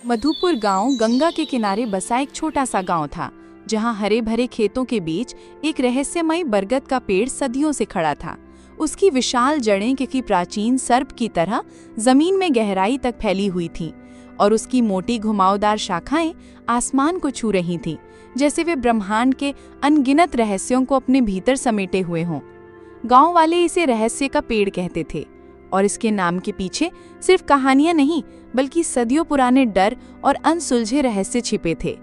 मधुपुर गांव गंगा के किनारे बसा एक छोटा सा गांव था, जहां हरे भरे खेतों के बीच एक रहस्यमयी बरगद का पेड़ सदियों से खड़ा था। उसकी विशाल जड़ें किसी प्राचीन सर्प की तरह जमीन में गहराई तक फैली हुई थीं और उसकी मोटी घुमावदार शाखाएं आसमान को छू रही थीं, जैसे वे ब्रह्मांड के अनगिनत रहस्यों को अपने भीतर समेटे हुए हों। गांव वाले इसे रहस्य का पेड़ कहते थे और इसके नाम के पीछे सिर्फ कहानियां नहीं, बल्कि सदियों पुराने डर और अनसुलझे रहस्य छिपे थे।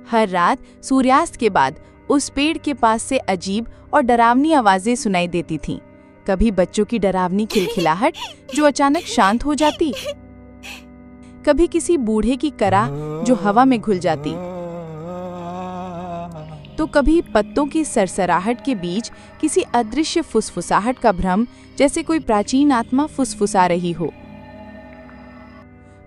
हर रात सूर्यास्त के बाद उस पेड़ के पास से अजीब और डरावनी आवाजें सुनाई देती थीं। कभी बच्चों की डरावनी खिलखिलाहट जो अचानक शांत हो जाती, कभी किसी बूढ़े की कराह जो हवा में घुल जाती, तो कभी पत्तों की सरसराहट के बीच किसी अदृश्य फुसफुसाहट का भ्रम, जैसे कोई प्राचीन आत्मा फुसफुसा रही हो।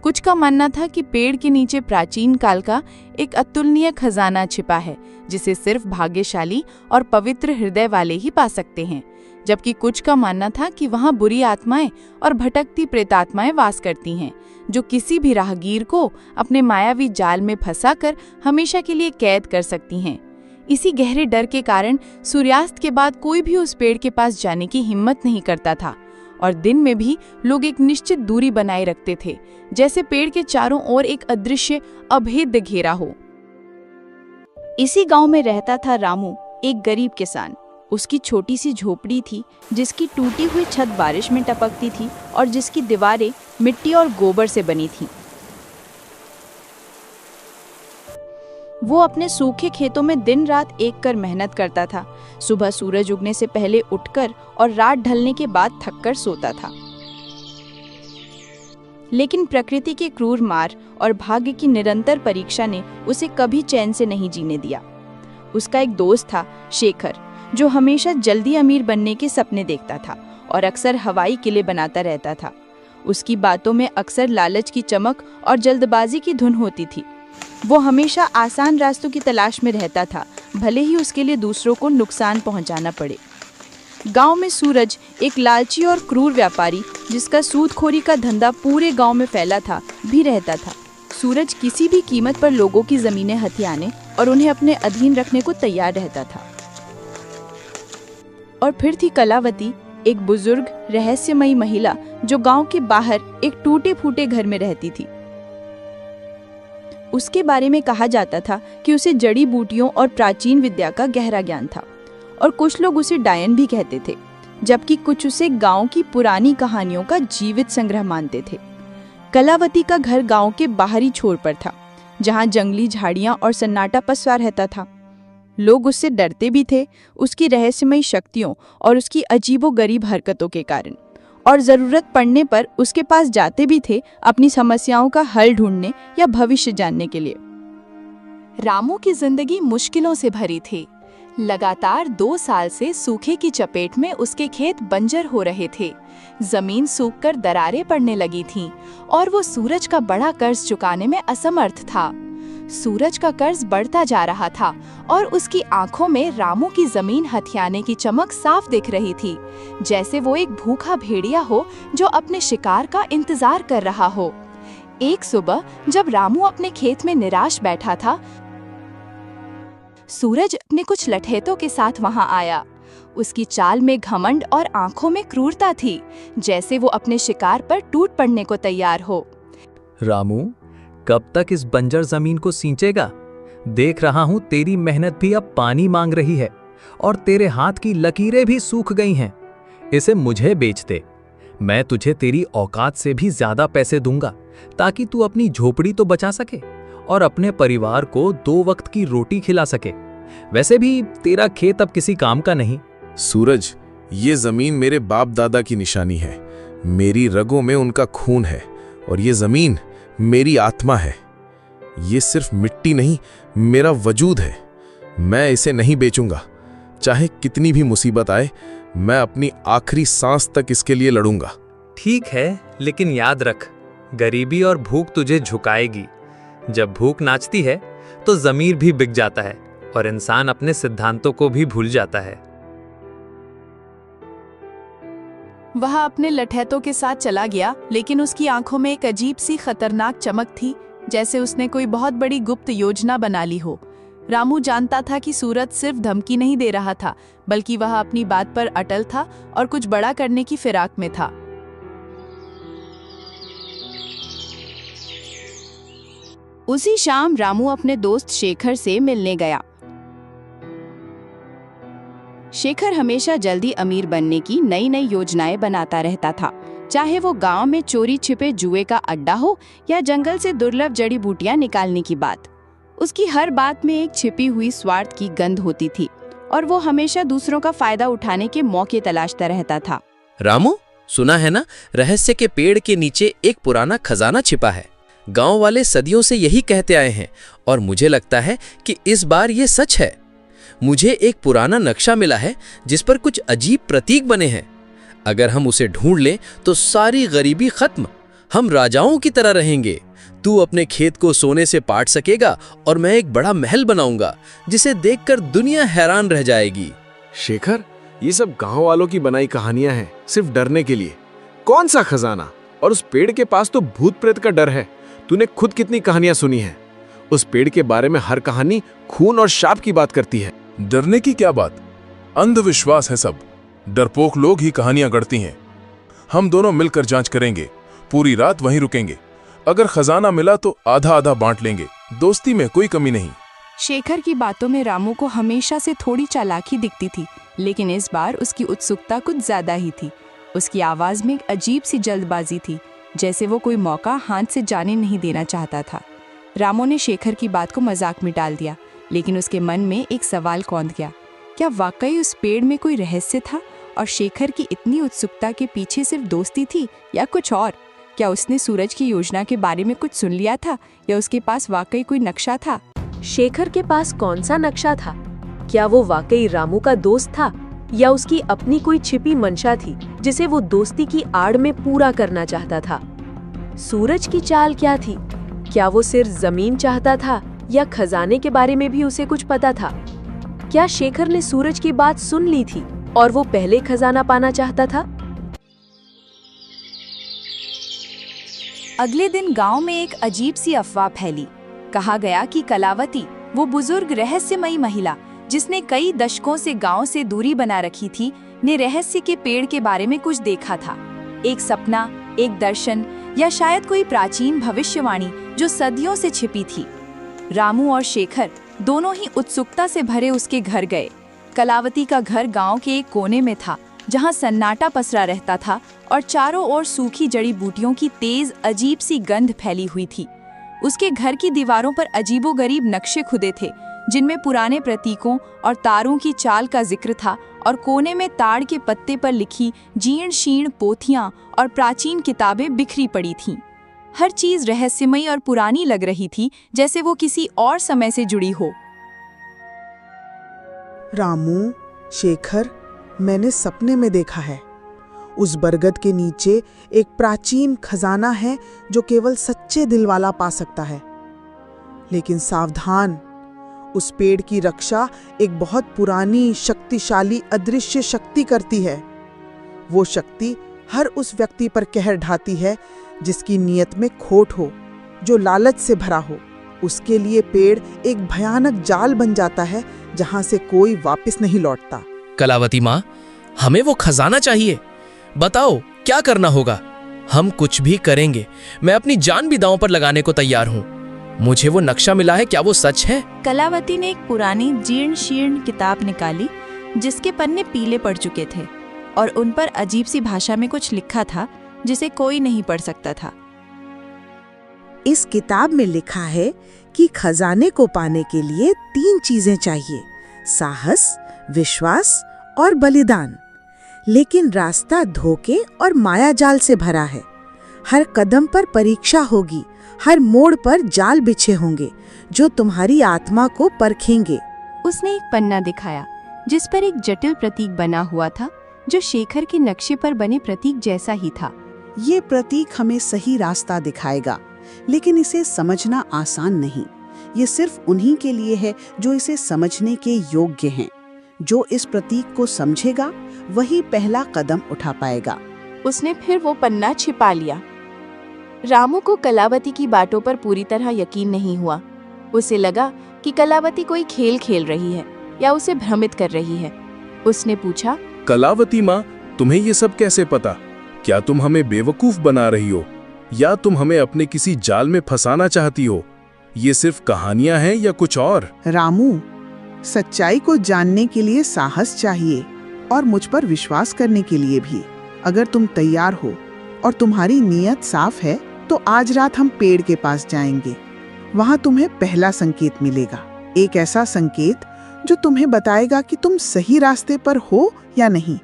कुछ का मानना था कि पेड़ के नीचे प्राचीन काल का एक अतुलनीय खजाना छिपा है, जिसे सिर्फ भाग्यशाली और पवित्र हृदय वाले ही पा सकते हैं, जबकि कुछ का मानना था कि वहां बुरी आत्माएं और भटकती प्रेतात्माएं वास करती हैं, जो किसी भी राहगीर को अपने मायावी जाल में फंसाकर हमेशा के लिए कैद कर सकती हैं। इसी गहरे डर के कारण सूर्यास्त के बाद कोई भी उस पेड़ के पास जाने की हिम्मत नहीं करता था और दिन में भी लोग एक निश्चित दूरी बनाए रखते थे, जैसे पेड़ के चारों ओर एक अदृश्य अभेद्य घेरा हो। इसी गांव में रहता था रामू, एक गरीब किसान। उसकी छोटी सी झोपड़ी थी, जिसकी टूटी हुई छत बारिश में टपकती थी और जिसकी दीवारें मिट्टी और गोबर से बनी थीं। वो अपने सूखे खेतों में दिन रात एक कर मेहनत करता था। सुबह सूरज उगने से पहले उठकर और रात ढलने के बाद थककर सोता था। लेकिन प्रकृति के क्रूर मार और भाग्य की निरंतर परीक्षा ने उसे कभी चैन से नहीं जीने दिया। उसका एक दोस्त था, शेखर, जो हमेशा जल्दी अमीर बनने के सपने देखता था और अक्सर हवाई किले बनाता रहता था। उसकी बातों में अक्सर लालच की चमक और जल्दबाजी की धुन होती थी। वो हमेशा आसान रास्तों की तलाश में रहता था, भले ही उसके लिए दूसरों को नुकसान पहुंचाना पड़े। गांव में सूरज, एक लालची और क्रूर व्यापारी जिसका सूदखोरी का धंधा पूरे गांव में फैला था, भी रहता था। सूरज किसी भी कीमत पर लोगों की जमीनें हथियाने और उन्हें अपने अधीन रखने को तैयार रहता था। और फिर थी कलावती, एक बुजुर्ग रहस्यमयी महिला जो गांव के बाहर एक टूटे फूटे घर में रहती थी। उसके बारे में कहा जाता था कि उसे जड़ी बूटियों और प्राचीन विद्या का गहरा ज्ञान था और कुछ लोग उसे डायन भी कहते थे, जबकि कुछ उसे गांव की पुरानी कहानियों का जीवित संग्रह मानते थे। कलावती का घर गांव के बाहरी छोर पर था, जहां जंगली झाड़ियां और सन्नाटा पसरा रहता था। लोग उससे डरते भी थे, उसकी रहस्यमयी शक्तियों और उसकी अजीबोगरीब हरकतों के कारण, और जरूरत पड़ने पर उसके पास जाते भी थे अपनी समस्याओं का हल ढूंढने या भविष्य जानने के लिए। रामू की जिंदगी मुश्किलों से भरी थी। लगातार 2 साल से सूखे की चपेट में उसके खेत बंजर हो रहे थे। जमीन सूखकर दरारें पड़ने लगी थीं और वो सूरज का बड़ा कर्ज चुकाने में असमर्थ था। सूरज का कर्ज बढ़ता जा रहा था और उसकी आंखों में रामू की जमीन हथियाने की चमक साफ दिख रही थी, जैसे वो एक भूखा भेड़िया हो जो अपने शिकार का इंतजार कर रहा हो। एक सुबह जब रामू अपने खेत में निराश बैठा था, सूरज अपने कुछ लठैतों के साथ वहां आया। उसकी चाल में घमंड और आंखों में क्रूरता थी, जैसे वो अपने शिकार पर टूट पड़ने को तैयार हो। रामू, कब तक इस बंजर जमीन को सींचेगा? देख रहा हूं तेरी मेहनत भी अब पानी मांग रही है और तेरे हाथ की लकीरें भी सूख गई हैं। इसे मुझे बेच दे, मैं तुझे तेरी औकात से भी ज्यादा पैसे दूंगा, ताकि तू अपनी झोपड़ी तो बचा सके और अपने परिवार को 2 वक्त की रोटी खिला सके। वैसे भी तेरा खेत अब किसी काम का नहीं। सूरज, ये जमीन मेरे बाप दादा की निशानी है। मेरी रगों में उनका खून है और ये जमीन मेरी आत्मा है। ये सिर्फ मिट्टी नहीं, मेरा वजूद है। मैं इसे नहीं बेचूंगा, चाहे कितनी भी मुसीबत आए। मैं अपनी आखिरी सांस तक इसके लिए लड़ूंगा। ठीक है, लेकिन याद रख, गरीबी और भूख तुझे झुकाएगी। जब भूख नाचती है तो ज़मीर भी बिक जाता है और इंसान अपने सिद्धांतों को भी भूल जाता है। वह अपने लठैतों के साथ चला गया, लेकिन उसकी आंखों में एक अजीब सी खतरनाक चमक थी, जैसे उसने कोई बहुत बड़ी गुप्त योजना बना ली हो। रामू जानता था कि सूरज सिर्फ धमकी नहीं दे रहा था, बल्कि वह अपनी बात पर अटल था और कुछ बड़ा करने की फिराक में था। उसी शाम रामू अपने दोस्त शेखर से मिलने गया। शेखर हमेशा जल्दी अमीर बनने की नई नई योजनाएं बनाता रहता था, चाहे वो गांव में चोरी छिपे जुए का अड्डा हो या जंगल से दुर्लभ जड़ी बूटियां निकालने की बात। उसकी हर बात में एक छिपी हुई स्वार्थ की गंध होती थी और वो हमेशा दूसरों का फायदा उठाने के मौके तलाशता रहता था। रामू, सुना है ना, रहस्य के पेड़ के नीचे एक पुराना खजाना छिपा है। गांव वाले सदियों से यही कहते आए हैं और मुझे लगता है कि इस बार ये सच है। मुझे एक पुराना नक्शा मिला है जिस पर कुछ अजीब प्रतीक बने हैं। अगर हम उसे ढूंढ लें तो सारी गरीबी खत्म, हम राजाओं की तरह रहेंगे। तू अपने खेत को सोने से पाट सकेगा और मैं एक बड़ा महल बनाऊंगा जिसे देखकर दुनिया हैरान रह जाएगी। शेखर, ये सब गांव वालों की बनाई कहानियां हैं, सिर्फ डरने के लिए। कौन सा खजाना? और उस पेड़ के पास तो भूत प्रेत का डर है। तूने खुद कितनी कहानियां सुनी हैं? उस पेड़ के बारे में हर कहानी खून और शाप की बात करती है। डरने की क्या बात, अंधविश्वास है सब। डरपोक लोग ही कहानियां गढ़ती हैं। हम दोनों मिलकर जांच करेंगे, पूरी रात वहीं रुकेंगे। अगर खजाना मिला तो आधा आधा बांट लेंगे, दोस्ती में कोई कमी नहीं। शेखर की बातों में रामू को हमेशा से थोड़ी चालाकी दिखती थी, लेकिन इस बार उसकी उत्सुकता कुछ ज्यादा ही थी। उसकी आवाज में एक अजीब सी जल्दबाजी थी, जैसे वो कोई मौका हाथ से जाने नहीं देना चाहता था। रामू ने शेखर की बात को मजाक में डाल दिया, लेकिन उसके मन में एक सवाल कौंध गया। क्या वाकई उस पेड़ में कोई रहस्य था और शेखर की इतनी उत्सुकता के पीछे सिर्फ दोस्ती थी या कुछ और? क्या उसने सूरज की योजना के बारे में कुछ सुन लिया था या उसके पास वाकई कोई नक्शा था? शेखर के पास कौन सा नक्शा था? क्या वो वाकई रामू का दोस्त था या उसकी अपनी कोई छिपी मंशा थी जिसे वो दोस्ती की आड़ में पूरा करना चाहता था? सूरज की चाल क्या थी? क्या वो सिर्फ जमीन चाहता था या खजाने के बारे में भी उसे कुछ पता था? क्या शेखर ने सूरज की बात सुन ली थी और वो पहले खजाना पाना चाहता था? अगले दिन गांव में एक अजीब सी अफवाह फैली। कहा गया कि कलावती, वो बुजुर्ग रहस्यमयी महिला जिसने कई दशकों से गांव से दूरी बना रखी थी, ने रहस्य के पेड़ के बारे में कुछ देखा था। एक सपना, एक दर्शन या शायद कोई प्राचीन भविष्यवाणी जो सदियों से छिपी थी। रामू और शेखर दोनों ही उत्सुकता से भरे उसके घर गए। कलावती का घर गांव के एक कोने में था, जहां सन्नाटा पसरा रहता था और चारों ओर सूखी जड़ी बूटियों की तेज अजीब सी गंध फैली हुई थी। उसके घर की दीवारों पर अजीबोगरीब नक्शे खुदे थे, जिनमें पुराने प्रतीकों और तारों की चाल का जिक्र था, और कोने में ताड़ के पत्ते पर लिखी जीर्ण शीर्ण पोथियां और प्राचीन किताबें बिखरी पड़ी थीं। हर चीज रहस्यमयी और पुरानी लग रही थी, जैसे वो किसी और समय से जुड़ी हो। रामू, शेखर, मैंने सपने में देखा है। उस बरगद के नीचे एक प्राचीन खजाना है जो केवल सच्चे दिल वाला पा सकता है। लेकिन सावधान, उस पेड़ की रक्षा एक बहुत पुरानी, शक्तिशाली अदृश्य शक्ति करती है। वो शक्ति हर उस व्यक्ति पर कहर ढाती है जिसकी नीयत में खोट हो, जो लालच से भरा हो। उसके लिए पेड़ एक भयानक जाल बन जाता है जहां से कोई वापस नहीं लौटता। कलावती माँ, हमें वो खजाना चाहिए। बताओ क्या करना होगा? हम कुछ भी करेंगे। मैं अपनी जान भी दांव पर लगाने को तैयार हूँ। मुझे वो नक्शा मिला है, क्या वो सच है? कलावती ने एक पुरानी जीर्ण शीर्ण किताब निकाली, जिसके पन्ने पीले पड़ चुके थे और उन पर अजीब सी भाषा में कुछ लिखा था जिसे कोई नहीं पढ़ सकता था। इस किताब में लिखा है कि खजाने को पाने के लिए 3 चीजें चाहिए: साहस, विश्वास और बलिदान। लेकिन रास्ता धोखे और मायाजाल से भरा है। हर कदम पर परीक्षा होगी, हर मोड़ पर जाल बिछे होंगे जो तुम्हारी आत्मा को परखेंगे। उसने एक पन्ना दिखाया जिस पर एक जटिल प्रतीक बना हुआ था, जो शेखर के नक्शे पर बने प्रतीक जैसा ही था। ये प्रतीक हमें सही रास्ता दिखाएगा, लेकिन इसे समझना आसान नहीं। ये सिर्फ उन्हीं के लिए है जो इसे समझने के योग्य हैं। जो इस प्रतीक को समझेगा वही पहला कदम उठा पाएगा। उसने फिर वो पन्ना छिपा लिया। रामू को कलावती की बातों पर पूरी तरह यकीन नहीं हुआ। उसे लगा कि कलावती कोई खेल खेल रही है या उसे भ्रमित कर रही है। उसने पूछा, कलावती माँ, तुम्हें ये सब कैसे पता? क्या तुम हमें बेवकूफ बना रही हो या तुम हमें अपने किसी जाल में फंसाना चाहती हो? ये सिर्फ कहानियां हैं या कुछ और? रामू, सच्चाई को जानने के लिए साहस चाहिए और मुझ पर विश्वास करने के लिए भी। अगर तुम तैयार हो और तुम्हारी नीयत साफ है तो आज रात हम पेड़ के पास जाएंगे। वहां तुम्हें पहला संकेत मिलेगा, एक ऐसा संकेत जो तुम्हें बताएगा कि तुम सही रास्ते पर हो या नहीं,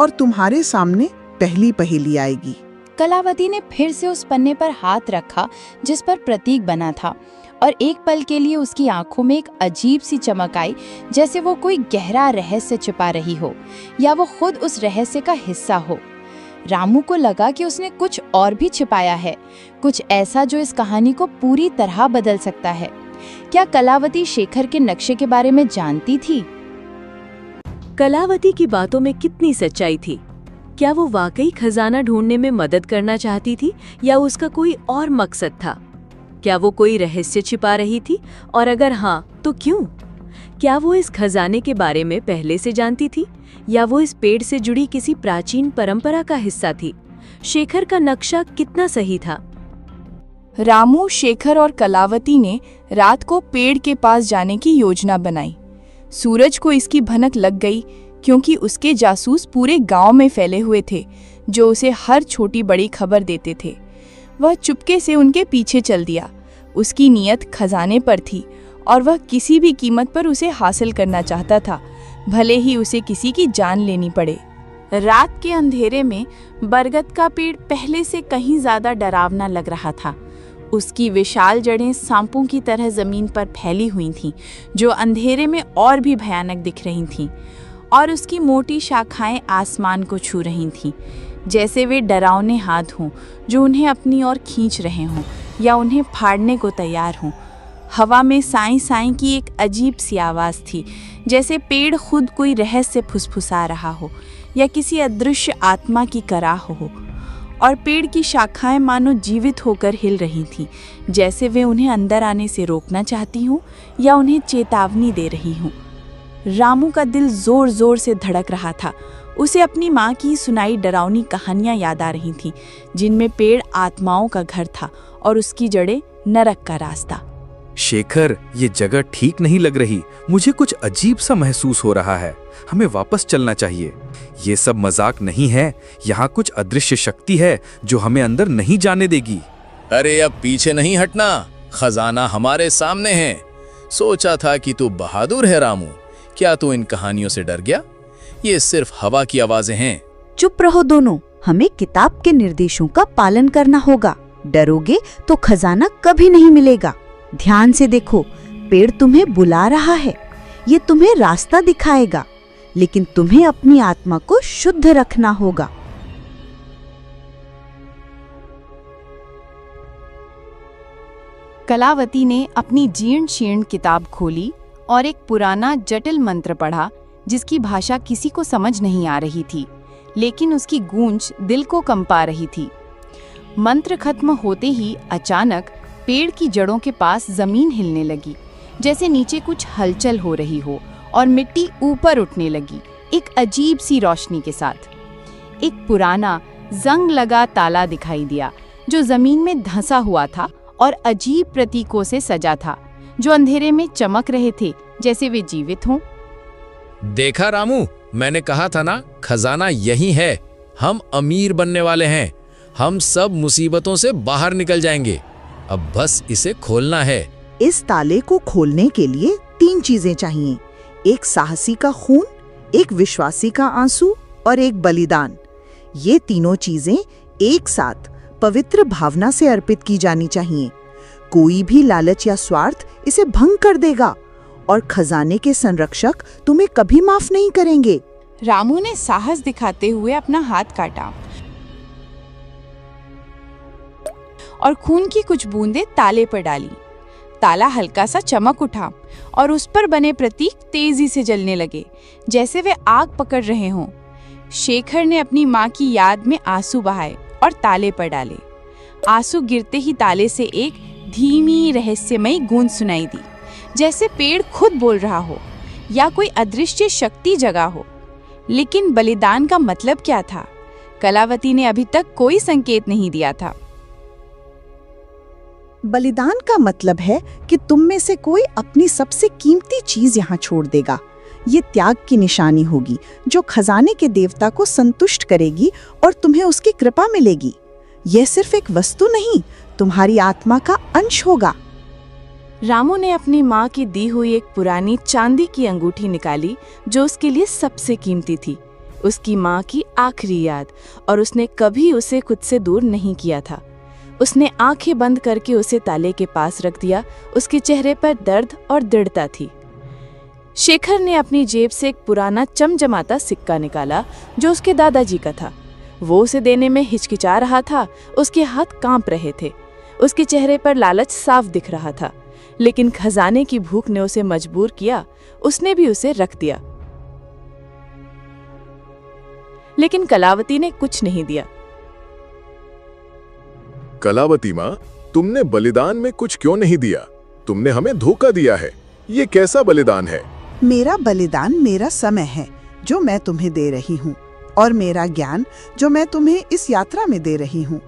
और तुम्हारे सामने पहली पहेली आएगी। कलावती ने फिर से उस पन्ने पर हाथ रखा जिस पर प्रतीक बना था, और एक पल के लिए उसकी आंखों में एक अजीब सी चमक आई, जैसे वो कोई गहरा रहस्य छिपा रही हो या वो खुद उस रहस्य का हिस्सा हो। रामू को लगा कि उसने कुछ और भी छिपाया है, कुछ ऐसा जो इस कहानी को पूरी तरह बदल सकता है। क्या कलावती शेखर के नक्शे के बारे में जानती थी? कलावती की बातों में कितनी सच्चाई थी? क्या वो वाकई खजाना ढूंढने में मदद करना चाहती थी या उसका कोई और मकसद था? क्या वो कोई रहस्य छिपा रही थी, और अगर हाँ तो क्यों? क्या वो इस खजाने के बारे में पहले से जानती थी या वो इस पेड़ से जुड़ी किसी प्राचीन परंपरा का हिस्सा थी? शेखर का नक्शा कितना सही था? रामू, शेखर और कलावती ने रात को पेड़ के पास जाने की योजना बनाई। सूरज को इसकी भनक लग गई क्योंकि उसके जासूस पूरे गांव में फैले हुए थे जो उसे हर छोटी बड़ी खबर देते थे। वह चुपके से उनके पीछे चल दिया। उसकी नीयत खजाने पर थी और वह किसी भी कीमत पर उसे हासिल करना चाहता था, भले ही उसे किसी की जान लेनी पड़े। रात के अंधेरे में बरगद का पेड़ पहले से कहीं ज्यादा डरावना लग रहा था। उसकी विशाल जड़ें सांपों की तरह जमीन पर फैली हुई थीं, जो अंधेरे में और भी भयानक दिख रही थीं, और उसकी मोटी शाखाएं आसमान को छू रही थीं, जैसे वे डरावने हाथ हों जो उन्हें अपनी ओर खींच रहे हों या उन्हें फाड़ने को तैयार हों। हवा में साई साई की एक अजीब सी आवाज़ थी, जैसे पेड़ खुद कोई रहस्य फुसफुसा रहा हो या किसी अदृश्य आत्मा की कराह हो, और पेड़ की शाखाएं मानो जीवित होकर हिल रही थीं, जैसे वे उन्हें अंदर आने से रोकना चाहती हों या उन्हें चेतावनी दे रही हों। रामू का दिल जोर जोर से धड़क रहा था। उसे अपनी माँ की सुनाई डरावनी कहानियां याद आ रही थीं, जिनमें पेड़ आत्माओं का घर था और उसकी जड़ें नरक का रास्ता। शेखर, ये जगह ठीक नहीं लग रही। मुझे कुछ अजीब सा महसूस हो रहा है। हमें वापस चलना चाहिए। ये सब मजाक नहीं है। यहाँ कुछ अदृश्य शक्ति है जो हमें अंदर नहीं जाने देगी। अरे अब पीछे नहीं हटना, खजाना हमारे सामने है। सोचा था कि तू बहादुर है रामू, क्या तू इन कहानियों से डर गया? ये सिर्फ हवा की आवाजें हैं। चुप रहो दोनों, हमें किताब के निर्देशों का पालन करना होगा। डरोगे तो खजाना कभी नहीं मिलेगा। ध्यान से देखो, पेड़ तुम्हें बुला रहा है। ये तुम्हें रास्ता दिखाएगा, लेकिन तुम्हें अपनी आत्मा को शुद्ध रखना होगा। कलावती ने अपनी जीर्ण शीर्ण किताब खोली और एक पुराना जटिल मंत्र पढ़ा, जिसकी भाषा किसी को समझ नहीं आ रही थी, लेकिन उसकी गूंज दिल को कंपा रही थी। मंत्र खत्म होते ही अचानक पेड़ की जड़ों के पास जमीन हिलने लगी, जैसे नीचे कुछ हलचल हो रही हो, और मिट्टी ऊपर उठने लगी एक अजीब सी रोशनी के साथ। एक पुराना जंग लगा ताला दिखाई दिया जो जमीन में धंसा हुआ था और अजीब प्रतीकों से सजा था, जो अंधेरे में चमक रहे थे जैसे वे जीवित हों। देखा रामू, मैंने कहा था ना, खजाना यही है। हम अमीर बनने वाले हैं। हम सब मुसीबतों से बाहर निकल जाएंगे। अब बस इसे खोलना है। इस ताले को खोलने के लिए 3 चीजें चाहिए, एक साहसी का खून, एक विश्वासी का आंसू और एक बलिदान। ये तीनों चीजें एक साथ पवित्र भावना से अर्पित की जानी चाहिए। कोई भी लालच या स्वार्थ इसे भंग कर देगा और खजाने के संरक्षक तुम्हें कभी माफ नहीं करेंगे। रामू ने साहस दिखाते हुए अपना हाथ काटा और खून की कुछ बूंदें ताले पर डाली। ताला हल्का सा चमक उठा और उस पर बने प्रतीक तेजी से जलने लगे, जैसे वे आग पकड़ रहे हों। शेखर ने अपनी माँ की याद में आंसू बहाए और ताले पर डाले। आंसू गिरते ही ताले से एक धीमी रहस्यमयी गूंज सुनाई दी, जैसे पेड़ खुद बोल रहा हो या कोई अदृश्य शक्ति जगा हो। लेकिन बलिदान का मतलब क्या था? कलावती ने अभी तक कोई संकेत नहीं दिया था। बलिदान का मतलब है कि तुम में से कोई अपनी सबसे कीमती चीज यहाँ छोड़ देगा। ये त्याग की निशानी होगी जो खजाने के देवता को संतुष्ट करेगी और तुम्हें उसकी कृपा मिलेगी। यह सिर्फ एक वस्तु नहीं, तुम्हारी आत्मा का अंश होगा। रामू ने अपनी माँ की दी हुई एक पुरानी चांदी की अंगूठी निकाली जो उसके लिए सबसे कीमती थी, उसकी माँ की आखिरी याद, और उसने कभी उसे खुद से दूर नहीं किया था। उसने आंखें बंद करके उसे ताले के पास रख दिया। उसके चेहरे पर दर्द और दृढ़ता थी। शेखर ने अपनी जेब से एक पुराना चमचमाता सिक्का निकाला जो उसके दादाजी का था। वो उसे देने में हिचकिचा रहा था, उसके हाथ कांप रहे थे। उसके चेहरे पर लालच साफ दिख रहा था, लेकिन खजाने की भूख ने उसे मजबूर किया। उसने भी उसे रख दिया, लेकिन कलावती ने कुछ नहीं दिया। कलावती माँ, तुमने बलिदान में कुछ क्यों नहीं दिया? तुमने हमें धोखा दिया है। ये कैसा बलिदान है? मेरा बलिदान मेरा समय है जो मैं तुम्हें दे रही हूँ, और मेरा ज्ञान जो मैं तुम्हें इस यात्रा में दे रही हूँ।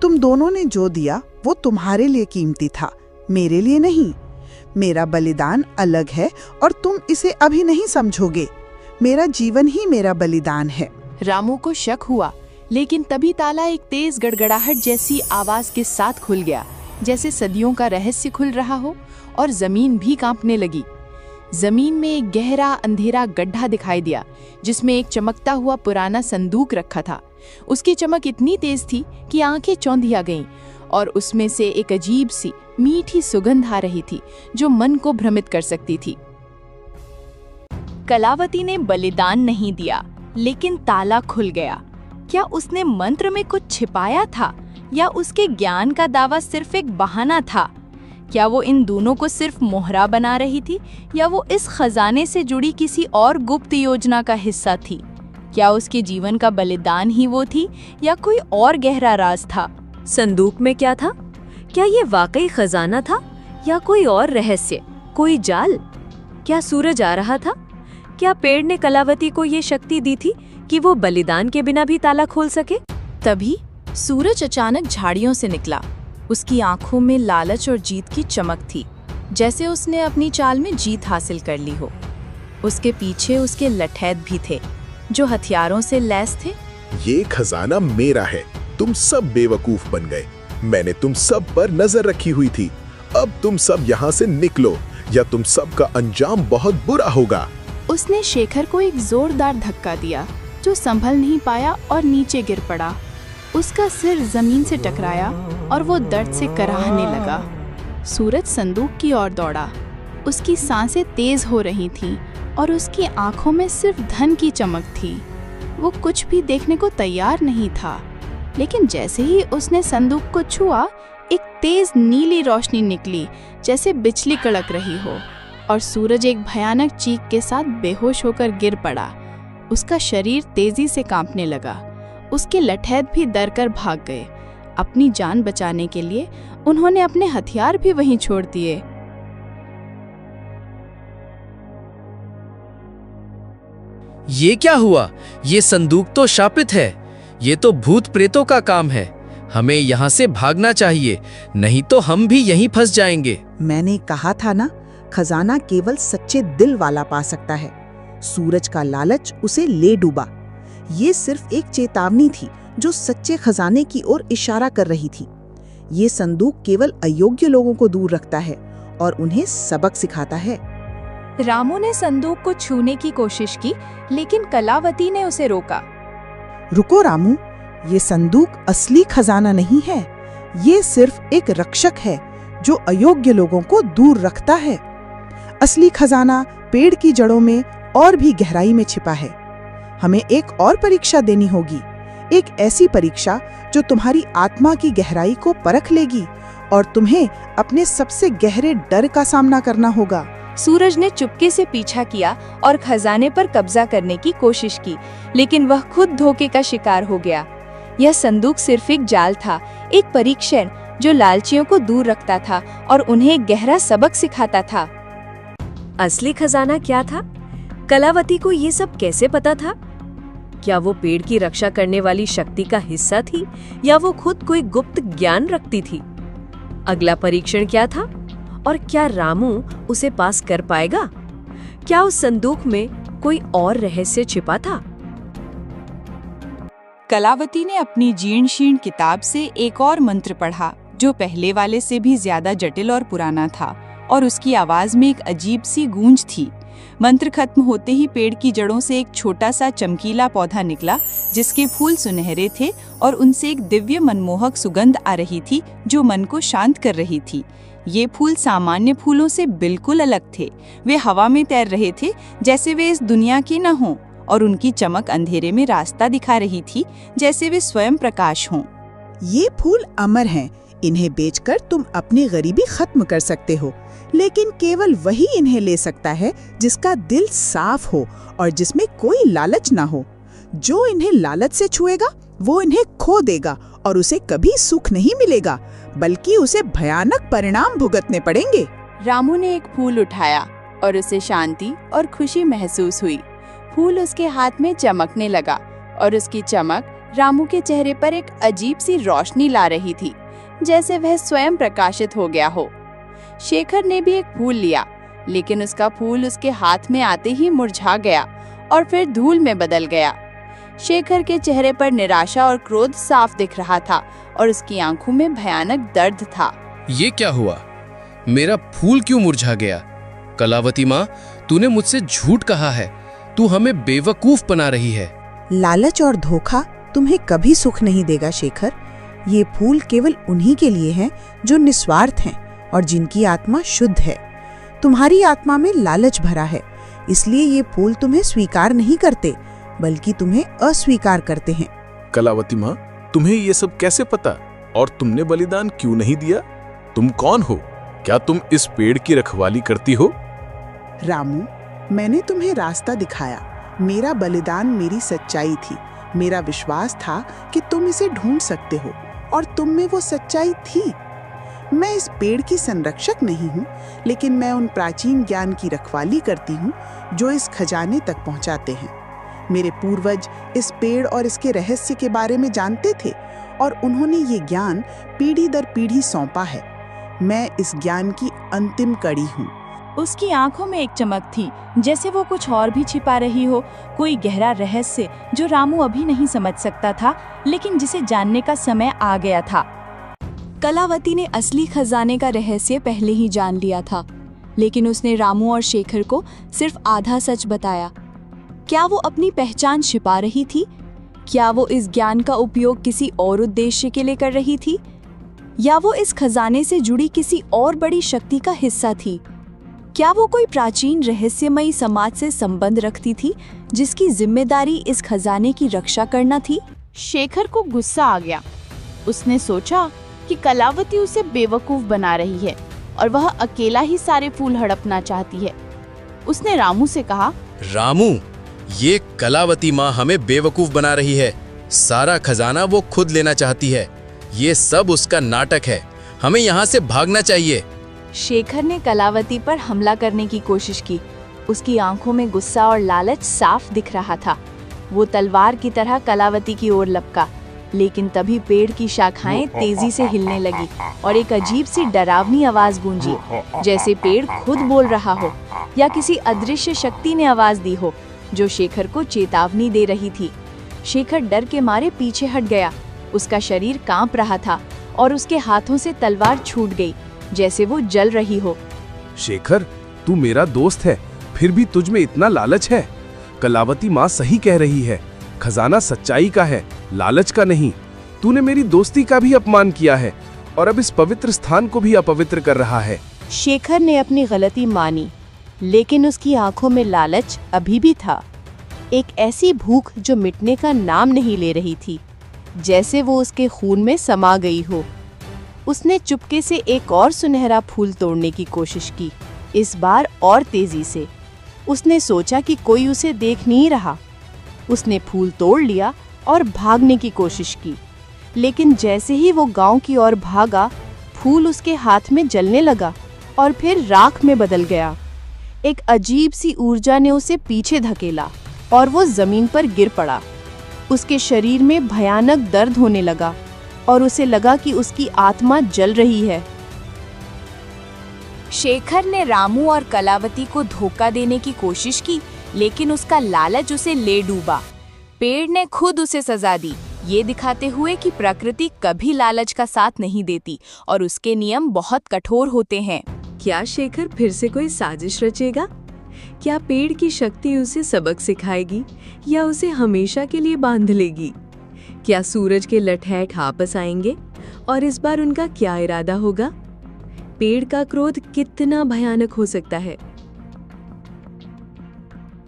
तुम दोनों ने जो दिया वो तुम्हारे लिए कीमती था, मेरे लिए नहीं। मेरा बलिदान अलग है और तुम इसे अभी नहीं समझोगे। मेरा जीवन ही मेरा बलिदान है। रामू को शक हुआ, लेकिन तभी ताला एक तेज गड़गड़ाहट जैसी आवाज के साथ खुल गया, जैसे सदियों का रहस्य खुल रहा हो, और जमीन भी कांपने लगी। जमीन में एक गहरा अंधेरा गड्ढा दिखाई दिया, जिसमें एक चमकता हुआ पुराना संदूक रखा था। उसकी चमक इतनी तेज थी कि आंखें चौंधिया गईं, और उसमें से एक अजीब सी मीठी सुगंध आ रही थी जो मन को भ्रमित कर सकती थी। कलावती ने बलिदान नहीं दिया, लेकिन ताला खुल गया। क्या उसने मंत्र में कुछ छिपाया था, या उसके ज्ञान का दावा सिर्फ एक बहाना था? क्या वो इन दोनों को सिर्फ मोहरा बना रही थी, या वो इस खजाने से जुड़ी किसी और गुप्त योजना का हिस्सा थी? क्या उसके जीवन का बलिदान ही वो थी, या कोई और गहरा राज था? संदूक में क्या था? क्या ये वाकई खजाना था, या कोई और रहस्य, कोई जाल? क्या सूरज आ रहा था? क्या पेड़ ने कलावती को ये शक्ति दी थी कि वो बलिदान के बिना भी ताला खोल सके? तभी सूरज अचानक झाड़ियों से निकला। उसकी आंखों में लालच और जीत की चमक थी, जैसे उसने अपनी चाल में जीत हासिल कर ली हो। उसके पीछे उसके लठैत भी थे, जो हथियारों से लैस थे। ये खजाना मेरा है। तुम सब बेवकूफ बन गए। मैंने तुम सब पर नजर रखी हुई थी। अब तुम सब यहाँ से निकलो, या तुम सब का अंजाम बहुत बुरा होगा। उसने शेखर को एक जोरदार धक्का दिया, जो संभल नहीं पाया और नीचे गिर पड़ा। उसका सिर जमीन से टकराया और वो दर्द से कराहने लगा। सूरज संदूक की ओर दौड़ा। उसकी सांसें तेज हो रही थीं और उसकी आंखों में सिर्फ धन की चमक थी। वो कुछ भी देखने को तैयार नहीं था, लेकिन जैसे ही उसने संदूक को छुआ, एक तेज नीली रोशनी निकली, जैसे बिजली कड़क रही हो, और सूरज एक भयानक चीख के साथ बेहोश होकर गिर पड़ा। उसका शरीर तेजी से कांपने लगा। उसके लठैत भी डर कर भाग गए। अपनी जान बचाने के लिए उन्होंने अपने हथियार भी वहीं छोड़ दिए। ये क्या हुआ? ये संदूक तो शापित है। ये तो भूत प्रेतों का काम है। हमें यहाँ से भागना चाहिए, नहीं तो हम भी यहीं फंस जाएंगे। मैंने कहा था ना, खजाना केवल सच्चे दिल वाला पा सकता है। सूरज का लालच उसे ले डूबा। ये सिर्फ एक चेतावनी थी जो सच्चे खजाने की ओर इशारा कर रही थी। ये संदूक केवल अयोग्य लोगों को दूर रखता है और उन्हें सबक सिखाता है। रामू ने संदूक को छूने की कोशिश की, लेकिन कलावती ने उसे रोका। रुको रामू, ये संदूक असली खजाना नहीं है। ये सिर्फ एक रक्षक है जो अयोग्य लोगों को दूर रखता है। असली खजाना पेड़ की जड़ों में और भी गहराई में छिपा है। हमें एक और परीक्षा देनी होगी, एक ऐसी परीक्षा जो तुम्हारी आत्मा की गहराई को परख लेगी और तुम्हें अपने सबसे गहरे डर का सामना करना होगा। सूरज ने चुपके से पीछा किया और खजाने पर कब्जा करने की कोशिश की, लेकिन वह खुद धोखे का शिकार हो गया। यह संदूक सिर्फ एक जाल था, एक परीक्षण जो लालचियों को दूर रखता था और उन्हें एक गहरा सबक सिखाता था। असली खजाना क्या था? कलावती को ये सब कैसे पता था? क्या वो पेड़ की रक्षा करने वाली शक्ति का हिस्सा थी या वो खुद कोई गुप्त ज्ञान रखती थी? अगला परीक्षण क्या था और क्या रामू उसे पास कर पाएगा? क्या उस संदूक में कोई और रहस्य छिपा था? कलावती ने अपनी जीर्ण शीर्ण किताब से एक और मंत्र पढ़ा जो पहले वाले से भी ज्यादा जटिल और पुराना था, और उसकी आवाज में एक अजीब सी गूंज थी। मंत्र खत्म होते ही पेड़ की जड़ों से एक छोटा सा चमकीला पौधा निकला जिसके फूल सुनहरे थे और उनसे एक दिव्य मनमोहक सुगंध आ रही थी जो मन को शांत कर रही थी। ये फूल सामान्य फूलों से बिल्कुल अलग थे। वे हवा में तैर रहे थे जैसे वे इस दुनिया के न हों, और उनकी चमक अंधेरे में रास्ता दिखा रही थी जैसे वे स्वयं प्रकाश हों। ये फूल अमर हैं। इन्हें बेचकर तुम अपनी गरीबी खत्म कर सकते हो, लेकिन केवल वही इन्हें ले सकता है जिसका दिल साफ हो और जिसमें कोई लालच ना हो। जो इन्हें लालच से छुएगा वो इन्हें खो देगा और उसे कभी सुख नहीं मिलेगा, बल्कि उसे भयानक परिणाम भुगतने पड़ेंगे। रामू ने एक फूल उठाया और उसे शांति और खुशी महसूस हुई। फूल उसके हाथ में चमकने लगा और उसकी चमक रामू के चेहरे पर एक अजीब सी रोशनी ला रही थी, जैसे वह स्वयं प्रकाशित हो गया हो। शेखर ने भी एक फूल लिया, लेकिन उसका फूल उसके हाथ में आते ही मुरझा गया और फिर धूल में बदल गया। शेखर के चेहरे पर निराशा और क्रोध साफ दिख रहा था और उसकी आंखों में भयानक दर्द था। ये क्या हुआ? मेरा फूल क्यों मुरझा गया? कलावती माँ, तूने मुझसे झूठ कहा है। तू हमें बेवकूफ बना रही है। लालच और धोखा तुम्हें कभी सुख नहीं देगा शेखर। ये फूल केवल उन्हीं के लिए हैं जो निस्वार्थ हैं और जिनकी आत्मा शुद्ध है। तुम्हारी आत्मा में लालच भरा है, इसलिए ये फूल तुम्हें स्वीकार नहीं करते, बल्कि तुम्हें अस्वीकार करते हैं। कलावती माँ, तुम्हें ये सब कैसे पता? और तुमने बलिदान क्यों नहीं दिया? तुम कौन हो? क्या तुम इस पेड़ की रखवाली करती हो? रामू, मैंने तुम्हें रास्ता दिखाया। मेरा बलिदान मेरी सच्चाई थी। मेरा विश्वास था कि तुम इसे ढूंढ सकते हो, और तुम में वो सच्चाई थी। मैं इस पेड़ की संरक्षक नहीं हूँ, लेकिन मैं उन प्राचीन ज्ञान की रखवाली करती हूँ जो इस खजाने तक पहुँचाते हैं। मेरे पूर्वज इस पेड़ और इसके रहस्य के बारे में जानते थे, और उन्होंने ये ज्ञान पीढ़ी दर पीढ़ी सौंपा है। मैं इस ज्ञान की अंतिम कड़ी हूँ। उसकी आंखों में एक चमक थी, जैसे वो कुछ और भी छिपा रही हो, कोई गहरा रहस्य जो रामू अभी नहीं समझ सकता था, लेकिन जिसे जानने का समय आ गया था। कलावती ने असली खजाने का रहस्य पहले ही जान लिया था, लेकिन उसने रामू और शेखर को सिर्फ आधा सच बताया। क्या वो अपनी पहचान छिपा रही थी? क्या वो इस ज्ञान का उपयोग किसी और उद्देश्य के लिए कर रही थी, या वो इस खजाने से जुड़ी किसी और बड़ी शक्ति का हिस्सा थी? क्या वो कोई प्राचीन रहस्यमयी समाज से संबंध रखती थी जिसकी जिम्मेदारी इस खजाने की रक्षा करना थी? शेखर को गुस्सा आ गया। उसने सोचा कि कलावती उसे बेवकूफ बना रही है और वह अकेला ही सारे फूल हड़पना चाहती है। उसने रामू से कहा, रामू, ये कलावती माँ हमें बेवकूफ बना रही है। सारा खजाना वो खुद लेना चाहती है। ये सब उसका नाटक है। हमें यहाँ से भागना चाहिए। शेखर ने कलावती पर हमला करने की कोशिश की। उसकी आंखों में गुस्सा और लालच साफ दिख रहा था। वो तलवार की तरह कलावती की ओर लपका, लेकिन तभी पेड़ की शाखाएं तेजी से हिलने लगी और एक अजीब सी डरावनी आवाज गूंजी, जैसे पेड़ खुद बोल रहा हो या किसी अदृश्य शक्ति ने आवाज दी हो जो शेखर को चेतावनी दे रही थी। शेखर डर के मारे पीछे हट गया। उसका शरीर कांप रहा था और उसके हाथों से तलवार छूट गई, जैसे वो जल रही हो। शेखर, तू मेरा दोस्त है, फिर भी तुझ में इतना लालच है। कलावती माँ सही कह रही है, खजाना सच्चाई का है, लालच का नहीं। तूने मेरी दोस्ती का भी अपमान किया है और अब इस पवित्र स्थान को भी अपवित्र कर रहा है। शेखर ने अपनी गलती मानी, लेकिन उसकी आंखों में लालच अभी भी था, एक ऐसी भूख जो मिटने का नाम नहीं ले रही थी, जैसे वो उसके खून में समा गई हो। उसने चुपके से एक और सुनहरा फूल तोड़ने की कोशिश की, इस बार और तेजी से। उसने सोचा कि कोई उसे देख नहीं रहा। उसने फूल तोड़ लिया और भागने की कोशिश की, लेकिन जैसे ही वो गांव की ओर भागा, फूल उसके हाथ में जलने लगा और फिर राख में बदल गया। एक अजीब सी ऊर्जा ने उसे पीछे धकेला और वो जमीन पर गिर पड़ा। उसके शरीर में भयानक दर्द होने लगा और उसे लगा कि उसकी आत्मा जल रही है। शेखर ने रामू और कलावती को धोखा देने की कोशिश की, लेकिन उसका लालच उसे ले डूबा। पेड़ ने खुद उसे सजा दी, ये दिखाते हुए कि प्रकृति कभी लालच का साथ नहीं देती और उसके नियम बहुत कठोर होते हैं। क्या शेखर फिर से कोई साजिश रचेगा? क्या पेड़ की शक्ति उसे सबक सिखाएगी या उसे हमेशा के लिए बांध लेगी? क्या सूरज के लठैट वापस आएंगे और इस बार उनका क्या इरादा होगा? पेड़ का क्रोध कितना भयानक हो सकता है।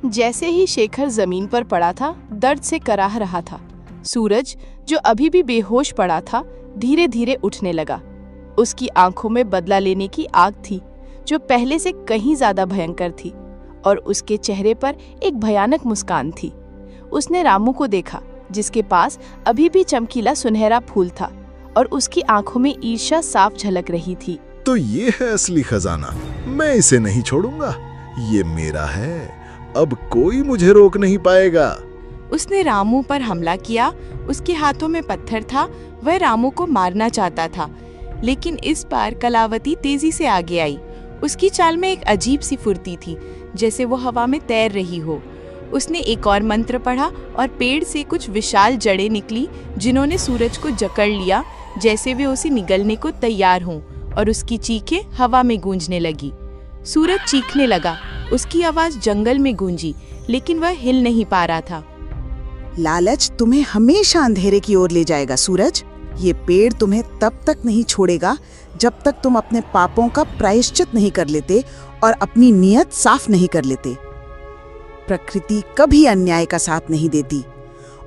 जैसे ही शेखर जमीन पर पड़ा था, दर्द से कराह रहा था। सूरज, जो अभी भी बेहोश पड़ा था, धीरे धीरे उठने लगा। उसकी आंखों में बदला लेने की आग थी, जो पहले से कहीं ज्यादा भयंकर थी, और उसके चेहरे पर एक भयानक मुस्कान थी। उसने रामू को देखा, जिसके पास अभी भी चमकीला सुनहरा फूल था, और उसकी आंखों में ईर्ष्या साफ झलक रही थी। तो ये है असली खजाना, मैं इसे नहीं छोड़ूंगा, ये मेरा है, अब कोई मुझे रोक नहीं पाएगा। उसने रामू पर हमला किया। उसके हाथों में पत्थर था, वह रामू को मारना चाहता था, लेकिन इस बार कलावती तेजी से आगे आई। उसकी चाल में एक अजीब सी फुर्ती थी, जैसे वो हवा में तैर रही हो। उसने एक और मंत्र पढ़ा और पेड़ से कुछ विशाल जड़ें निकली, जिन्होंने सूरज को जकड़ लिया, जैसे वे उसे निगलने को तैयार हों, और उसकी चीखें हवा में गूंजने लगी। सूरज चीखने लगा, उसकी आवाज जंगल में गूंजी, लेकिन वह हिल नहीं पा रहा था। लालच तुम्हें हमेशा अंधेरे की ओर ले जाएगा सूरज। ये पेड़ तुम्हें तब तक नहीं छोड़ेगा जब तक तुम अपने पापों का प्रायश्चित नहीं कर लेते और अपनी नीयत साफ नहीं कर लेते। प्रकृति कभी अन्याय का साथ नहीं देती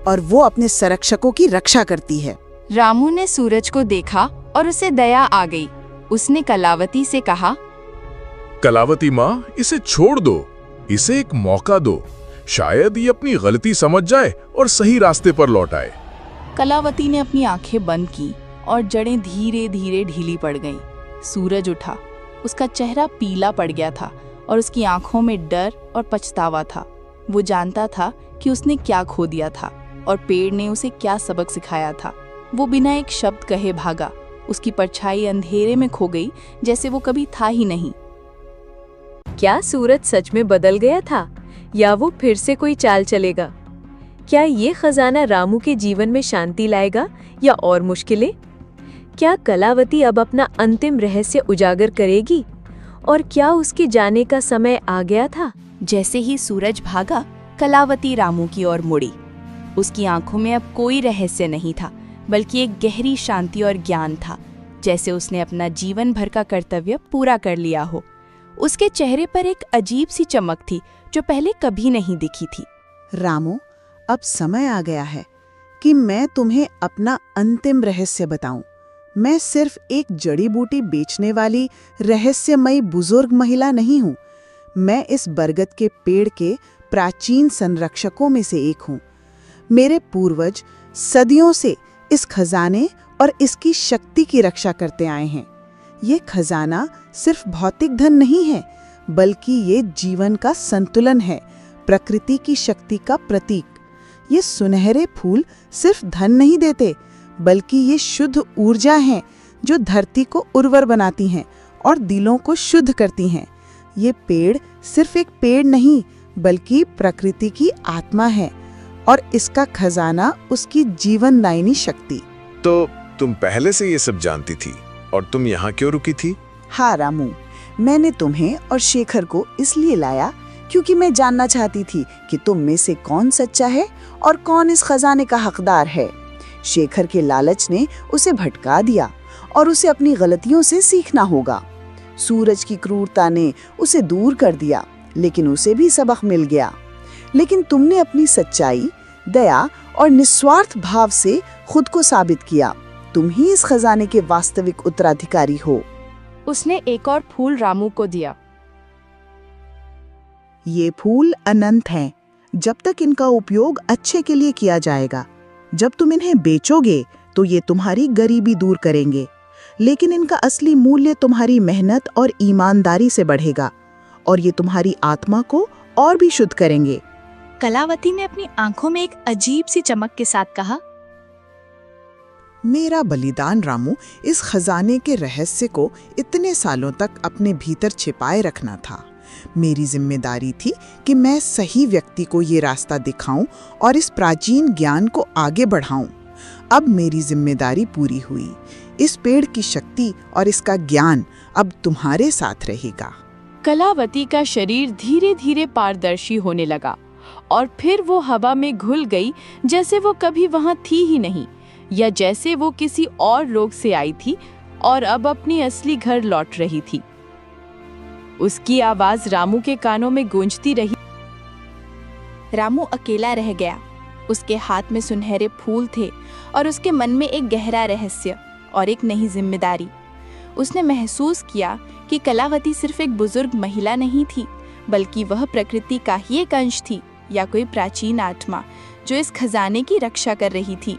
और वो अपने संरक्षकों की रक्षा करती है। रामू ने सूरज को देखा और उसे दया आ गई। उसने कलावती से कहा, कलावती माँ, इसे छोड़ दो, इसे एक मौका दो, शायद ये अपनी गलती समझ जाए और सही रास्ते पर लौट आए। कलावती ने अपनी आंखें बंद की और जड़ें धीरे धीरे ढीली पड़ गईं। सूरज उठा, उसका चेहरा पीला पड़ गया था और उसकी आंखों में डर और पछतावा था। वो जानता था कि उसने क्या खो दिया था और पेड़ ने उसे क्या सबक सिखाया था। वो बिना एक शब्द कहे भागा। उसकी परछाई अंधेरे में खो गई, जैसे वो कभी था ही नहीं। क्या सूरज सच में बदल गया था या वो फिर से कोई चाल चलेगा? क्या ये खजाना रामू के जीवन में शांति लाएगा या और मुश्किलें? क्या कलावती अब अपना अंतिम रहस्य उजागर करेगी और क्या उसके जाने का समय आ गया था? जैसे ही सूरज भागा, कलावती रामू की ओर मुड़ी। उसकी आंखों में अब कोई रहस्य नहीं था, बल्कि एक गहरी शांति और ज्ञान था, जैसे उसने अपना जीवन भर का कर्तव्य पूरा कर लिया हो। उसके चेहरे पर एक अजीब सी चमक थी, जो पहले कभी नहीं दिखी थी। रामू, अब समय आ गया है कि मैं तुम्हें अपना अंतिम रहस्य बताऊं। मैं सिर्फ एक जड़ी बूटी बेचने वाली रहस्यमयी बुजुर्ग महिला नहीं हूं। मैं इस बरगद के पेड़ के प्राचीन संरक्षकों में से एक हूं। मेरे पूर्वज सदियों से इस खजाने और इसकी शक्ति की रक्षा करते आए हैं। ये खजाना सिर्फ भौतिक धन नहीं है, बल्कि ये जीवन का संतुलन है, प्रकृति की शक्ति का प्रतीक। ये सुनहरे फूल सिर्फ धन नहीं देते, बल्कि ये शुद्ध ऊर्जा हैं, जो धरती को उर्वर बनाती हैं और दिलों को शुद्ध करती हैं। ये पेड़ सिर्फ एक पेड़ नहीं, बल्कि प्रकृति की आत्मा है, और इसका खजाना उसकी जीवनदायिनी शक्ति। तो तुम पहले से ये सब जानती थी और तुम यहाँ क्यों रुकी थी? हाँ रामू, मैंने तुम्हें और शेखर को इसलिए लाया क्योंकि मैं जानना चाहती थी कि तुम में से कौन सच्चा है और कौन इस खजाने का हकदार है। शेखर के लालच ने उसे भटका दिया और उसे अपनी गलतियों से सीखना होगा। सूरज की क्रूरता ने उसे दूर कर दिया, लेकिन उसे भी सबक मिल गया। लेकिन तुमने अपनी सच्चाई, दया और निस्वार्थ भाव से खुद को साबित किया। तुम ही इस खजाने के वास्तविक उत्तराधिकारी हो। उसने एक और फूल रामू को दिया। ये फूल अनंत हैं, जब तक इनका उपयोग अच्छे के लिए किया जाएगा। जब तुम इन्हें बेचोगे तो ये तुम्हारी गरीबी दूर करेंगे, लेकिन इनका असली मूल्य तुम्हारी मेहनत और ईमानदारी से बढ़ेगा और ये तुम्हारी आत्मा को और भी शुद्ध करेंगे। कलावती ने अपनी आंखों में एक अजीब सी चमक के साथ कहा, मेरा बलिदान रामू इस खजाने के रहस्य को इतने सालों तक अपने भीतर छिपाए रखना था। मेरी जिम्मेदारी थी कि मैं सही व्यक्ति को ये रास्ता दिखाऊं और इस प्राचीन ज्ञान को आगे बढ़ाऊं। अब मेरी जिम्मेदारी पूरी हुई। इस पेड़ की शक्ति और इसका ज्ञान अब तुम्हारे साथ रहेगा। कलावती का शरीर धीरे धीरे पारदर्शी होने लगा और फिर वो हवा में घुल गई, जैसे वो कभी वहां थी ही नहीं, या जैसे वो किसी और रोग से आई थी और अब अपनी असली घर लौट रही थी। उसकी आवाज रामू के कानों में गूंजती रही। रामू अकेला रह गया। उसके हाथ में सुनहरे फूल थे और उसके मन में एक गहरा रहस्य और एक नई जिम्मेदारी। उसने महसूस किया कि कलावती सिर्फ एक बुजुर्ग महिला नहीं थी, बल्कि वह प्रकृति का ही एक अंश थी, या कोई प्राचीन आत्मा जो इस खजाने की रक्षा कर रही थी।